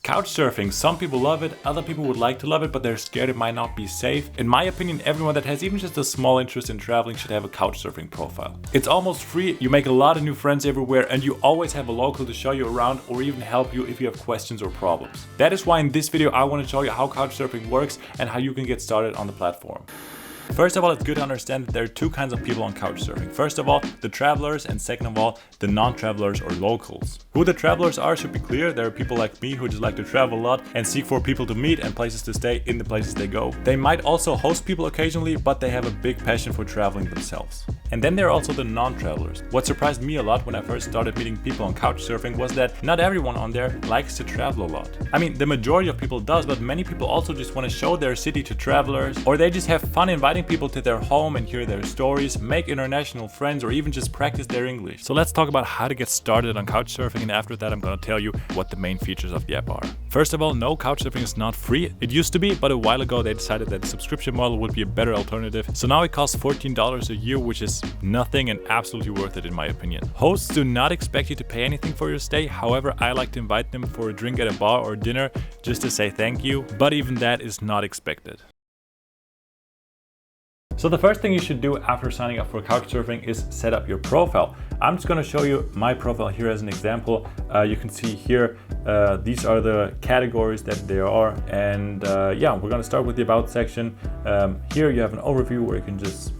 Couchsurfing, some people love it, other people would like to love it, but they're scared it might not be safe. In my opinion, everyone that has even just a small interest in traveling should have a Couchsurfing profile. It's almost free, you make a lot of new friends everywhere, and you always have a local to show you around or even help you if you have questions or problems. That is why in this video I want to show you how Couchsurfing works and how you can get started on the platform. First of all, it's good to understand that there are two kinds of people on Couchsurfing. First of all, the travelers, and second of all, the non-travelers or locals. Who the travelers are should be clear. There are people like me who just like to travel a lot and seek for people to meet and places to stay in the places they go. They might also host people occasionally, but they have a big passion for traveling themselves. And then there are also the non-travelers. What surprised me a lot when I first started meeting people on Couchsurfing was that not everyone on there likes to travel a lot. I mean, the majority of people does, but many people also just want to show their city to travelers, or they just have fun inviting people to their home and hear their stories, make international friends, or even just practice their English. So let's talk about how to get started on Couchsurfing, and after that I'm going to tell you what the main features of the app are. First of all, no, Couchsurfing is not free. It used to be, but a while ago they decided that the subscription model would be a better alternative. So now it costs $14 a year, which is nothing and absolutely worth it in my opinion. Hosts do not expect you to pay anything for your stay. However, I like to invite them for a drink at a bar or dinner just to say thank you, but even that is not expected. So the first thing you should do after signing up for Couchsurfing is set up your profile. I'm just going to show you my profile here as an example. You can see here, these are the categories that there are. And yeah, we're going to start with the About section. Here you have an overview where you can just,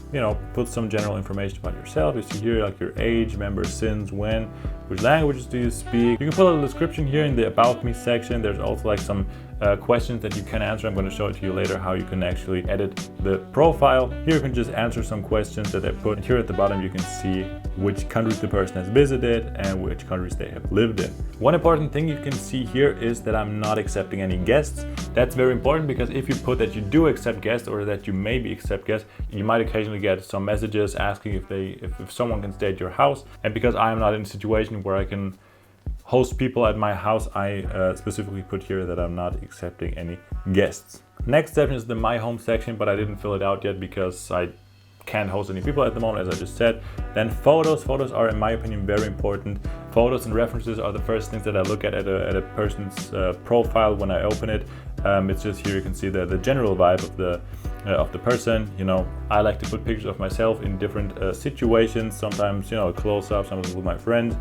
put some general information about yourself. You see here like your age, members, since, when, which languages do you speak. You can put a little description here in the About Me section. There's also like some questions that you can answer. I'm going to show it to you later how you can actually edit the profile. Here you can just answer some questions that I put. Here at the bottom you can see which countries the person has visited and which countries they have lived in. One important thing you can see here is that I'm not accepting any guests. That's very important because if you put that you do accept guests or that you maybe accept guests, you might occasionally get some messages asking if someone can stay at your house. And because I am not in a situation where I can host people at my house, I specifically put here that I'm not accepting any guests. Next section is the My Home section, but I didn't fill it out yet because I can't host any people at the moment, as I just said. Then photos. Photos are, in my opinion, very important. Photos and references are the first things that I look at a person's profile when I open it. It's just here you can see the general vibe of the person. I like to put pictures of myself in different situations. Sometimes, a close-up, sometimes with my friends,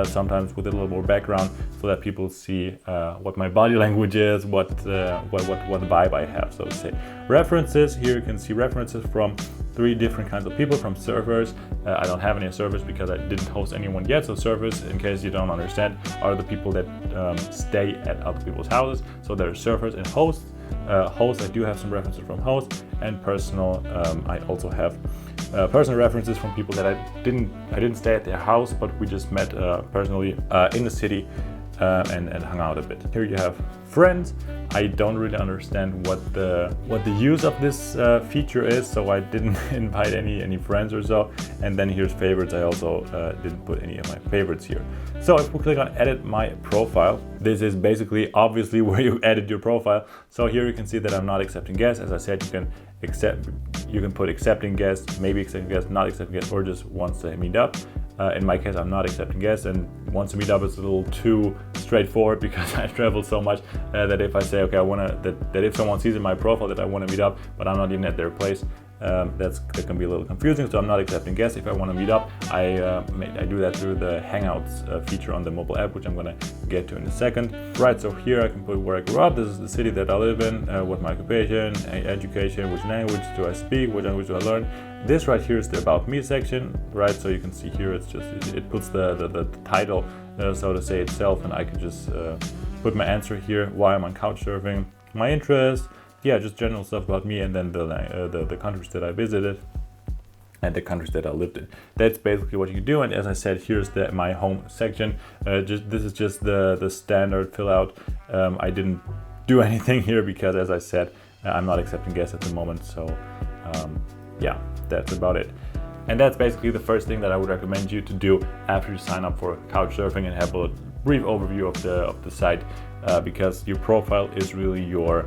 sometimes with a little more background, so that people see what my body language is, what vibe I have, so to say. References. Here you can see references from 3 different kinds of people. From servers. I don't have any servers because I didn't host anyone yet. So servers, in case you don't understand, are the people that stay at other people's houses. So there are servers and hosts. Hosts, I do have some references from hosts, and personal. I also have personal references from people that I didn't stay at their house, but we just met personally in the city and hung out a bit. Here you have friends. I don't really understand what the use of this feature is, so I didn't invite any friends or so. And then here's favorites. I also didn't put any of my favorites here. So if we click on edit my profile, this is basically obviously where you edit your profile. So here you can see that I'm not accepting guests. As I said, you can put accepting guests, maybe accepting guests, not accepting guests, or just wants to meet up. In my case, I'm not accepting guests, and wants to meet up is a little too straightforward because I travel so much that if I say, okay, that if someone sees in my profile that I want to meet up, but I'm not even at their place, that can be a little confusing. So I'm not accepting guests. If I want to meet up, I do that through the Hangouts feature on the mobile app, which I'm going to get to in a second. Right, so here I can put where I grew up. This is the city that I live in, what my occupation, education, which language do I speak, what language do I learn. This right here is the About Me section, right? So you can see here it puts the title, so to say, itself, and I can just put my answer here, why I'm on Couchsurfing, my interest, yeah, just general stuff about me, and then the countries that I visited and the countries that I lived in. That's basically what you do. And as I said, here's the My Home section. This is just the standard fill out. I didn't do anything here because, as I said, I'm not accepting guests at the moment. So yeah, that's about it. And that's basically the first thing that I would recommend you to do after you sign up for Couchsurfing and have a brief overview of the site, because your profile is really your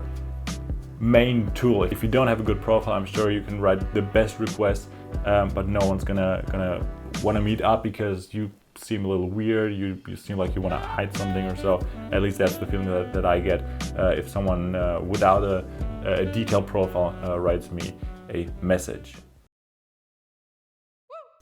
main tool. If you don't have a good profile, I'm sure you can write the best request, but no one's gonna want to meet up because you seem a little weird, you seem like you want to hide something or so. At least that's the feeling that I get if someone without a detailed profile writes me a message.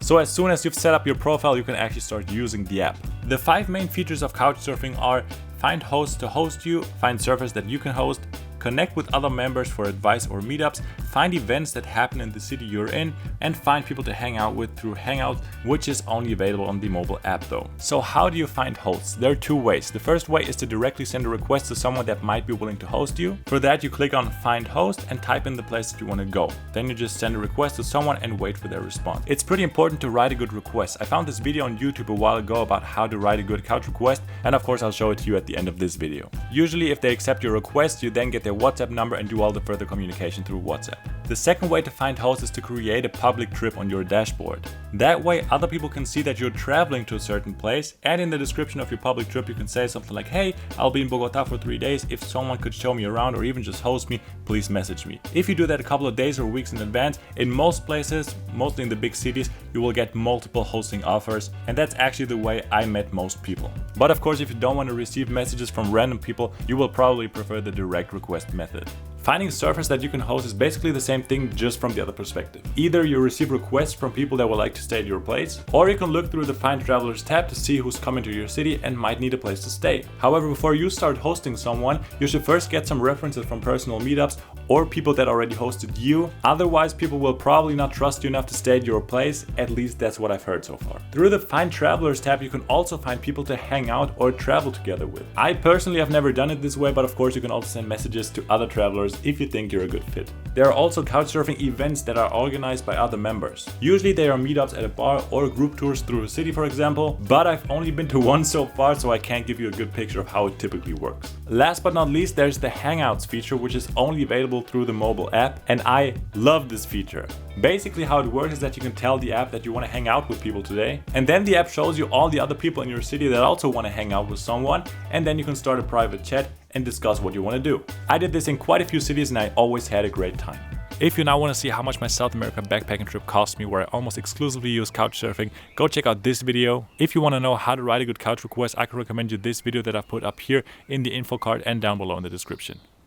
So as soon as you've set up your profile, you can actually start using the app. The 5 main features of Couchsurfing are: find hosts to host you, find servers that you can host, connect with other members for advice or meetups, find events that happen in the city you're in, and find people to hang out with through Hangouts, which is only available on the mobile app though. So how do you find hosts? There are 2 ways. The first way is to directly send a request to someone that might be willing to host you. For that, you click on Find Host and type in the place that you want to go. Then you just send a request to someone and wait for their response. It's pretty important to write a good request. I found this video on YouTube a while ago about how to write a good couch request, and of course I'll show it to you at the end of this video. Usually if they accept your request, you then get their WhatsApp number and do all the further communication through WhatsApp. The second way to find hosts is to create a public trip on your dashboard. That way other people can see that you're traveling to a certain place, and in the description of your public trip you can say something like, hey, I'll be in Bogota for 3 days. If someone could show me around or even just host me, please message me. If you do that a couple of days or weeks in advance, in most places, mostly in the big cities, you will get multiple hosting offers, and that's actually the way I met most people. But of course, if you don't want to receive messages from random people, you will probably prefer the direct request method. Finding servers that you can host is basically the same thing, just from the other perspective. Either you receive requests from people that would like to stay at your place, or you can look through the Find Travelers tab to see who's coming to your city and might need a place to stay. However, before you start hosting someone, you should first get some references from personal meetups or people that already hosted you. Otherwise, people will probably not trust you enough to stay at your place. At least that's what I've heard so far. Through the Find Travelers tab, you can also find people to hang out or travel together with. I personally have never done it this way, but of course you can also send messages to other travelers if you think you're a good fit. There are also Couchsurfing events that are organized by other members. Usually they are meetups at a bar or group tours through a city, for example, but I've only been to one so far, so I can't give you a good picture of how it typically works. Last but not least, there's the Hangouts feature, which is only available through the mobile app, and I love this feature. Basically how it works is that you can tell the app that you want to hang out with people today, and then the app shows you all the other people in your city that also want to hang out with someone, and then you can start a private chat and discuss what you want to do. I did this in quite a few cities and I always had a great time. If you now want to see how much my South America backpacking trip cost me, where I almost exclusively use Couchsurfing, go check out this video. If you want to know how to write a good couch request, I can recommend you this video that I've put up here in the info card and down below in the description.